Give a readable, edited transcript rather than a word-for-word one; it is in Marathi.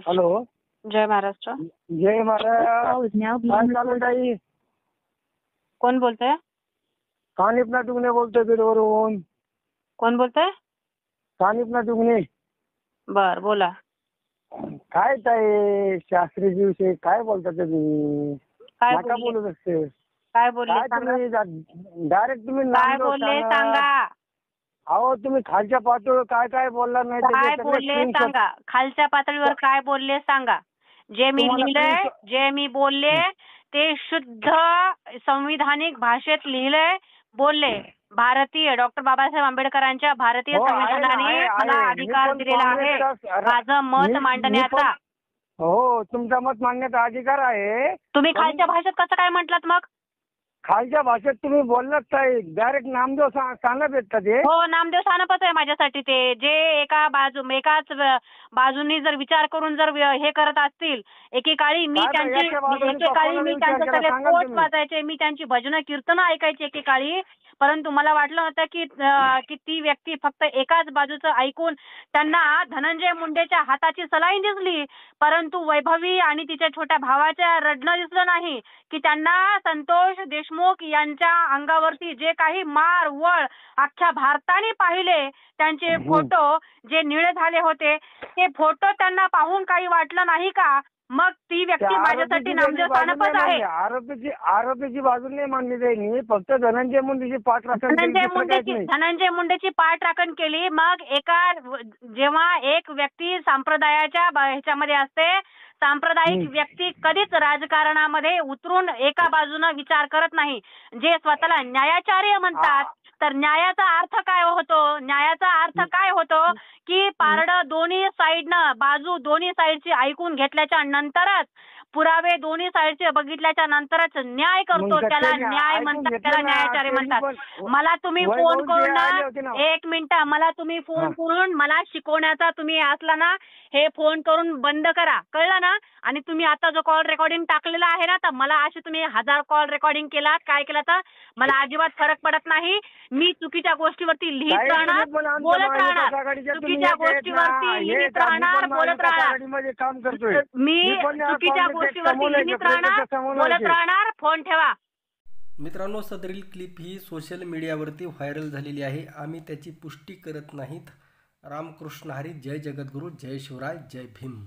हॅलो. जय महाराष्ट्र. जय महाराज. काय चालू ताई? कोण बोलतंय? कानिपनाथ दुगणे बोलतोय बीडवरून. कोण बोलतंय? कानिपनाथ दुगणे. बर बोला. काय ताई शास्त्रीजी विषयी काय बोलता तुम्ही? काय नका बोलले? बोलू शकते. काय बोलले काय सांगा. तुम्ही डायरेक्ट तुम्ही काय नामदेव बोलले सांगा. सांगा. अहो तुम्ही खालच्या पातळीवर काय काय बोलला नाही काय त्याचे सगळे बोलले screenshot- सांगा. खालच्या पातळीवर काय बोलले सांगा. जे मी तुम्हाला लिहिलंय, screenshot- जे मी बोलले ते शुद्ध संविधानिक भाषेत लिहिलंय, बोलले. भारतीय डॉक्टर बाबासाहेब आंबेडकरांच्या भारतीय हो, आहे ना, संविधानाने आहे, मला आहे. मी अधिकार पण दिलेला आहे काँग्रेसचा- माझं मत मी मांडण्याचा. हो, तुमचा मत मांडण्याचा अधिकार आहे. तुम्ही पण खालच्या भाषेत कसं काय म्हटलात मग? खालच्या भाषेत तुम्ही बोललात ताई. डायरेक्ट नामदेव सांगत भेटतात ते. हो, नामदेव सानपच आहे माझ्यासाठी ते. जे एकाच बाजूनी जर विचार करून जर हे करत असतील, एकेकाळी मी काय याच्या बाजूने एकेकाळी मी विचार त्यांचे केला सगळे सांगा कोट तुम्ही. वाचायचे, मी त्यांची भजनं कीर्तनं ऐकायची एकेकाळी. परंतु मला वाटलं होतं की ती व्यक्ती फक्त एकाच बाजूचं ऐकून त्यांना धनंजय मुंडेच्या हाताची सलाईन दिसली, परंतु वैभवी आणि तिच्या छोट्या भावाच्या रडणं दिसलं नाही. की त्यांना संतोष देशमुख यांच्या अंगावरती जे काही मार वळ अख्ख्या भारताने पाहिले, त्यांचे फोटो जे निळे झाले होते, ते फोटो त्यांना पाहून काही वाटलं नाही का? मग ती व्यक्ती माझ्यासाठी नामदेव सानपच आहे. आरोपीची बाजू नाही मानली जाईल. फक्त धनंजय मुंडेची पाठराखण केली. धनंजय मुंडेची पाठराखण केली. मग जेव्हा एक व्यक्ती संप्रदायाच्या ह्याच्यामध्ये असते, सांप्रदायिक व्यक्ती कधीच राजकारणामध्ये उतरून एका बाजूने विचार करत नाही. जे स्वतःला न्यायाचार्य म्हणतात, तर न्यायाचा अर्थ काय होतो? न्यायाचा अर्थ काय होतो? की पारडं दोन्ही साईडनं बाजू दोन्ही साईडची ऐकून घेतल्याच्या नंतरच, पुरावे दोन्ही साईडचे बघितल्याच्या नंतरच न्याय करतो. त्याला न्याय म्हणतात, त्याला न्यायाचार्य म्हणतात. मला तुम्ही फोन करून एक मिनिट, मला तुम्ही फोन करून मला शिकवण्याचा तुम्ही असला ना, हे फोन करून बंद करा, कळलं ना? आणि तुम्ही आता जो कॉल रेकॉर्डिंग टाकलेला आहे ना, तर मला अशी तुम्ही 1000 कॉल रेकॉर्डिंग केलात, काय केलं तर मला अजिबात फरक पडत नाही. मी चुकीच्या गोष्टीवरती लिहित राहणार, बोलत राहणार. चुकीच्या गोष्टीवरती लिहित राहणार, बोलत राहणार. मी चुकीच्या गोष्टीवरती लिहित राहणार, बोलत राहणार. फोन ठेवा. मित्रांनो, सदरील क्लिप ही सोशल मीडियावरती व्हायरल झालेली आहे. आम्ही त्याची पुष्टी करत नाहीत. रामकृष्ण हरी. जय जगद्गुरू. जय शिवराय. जय भीम.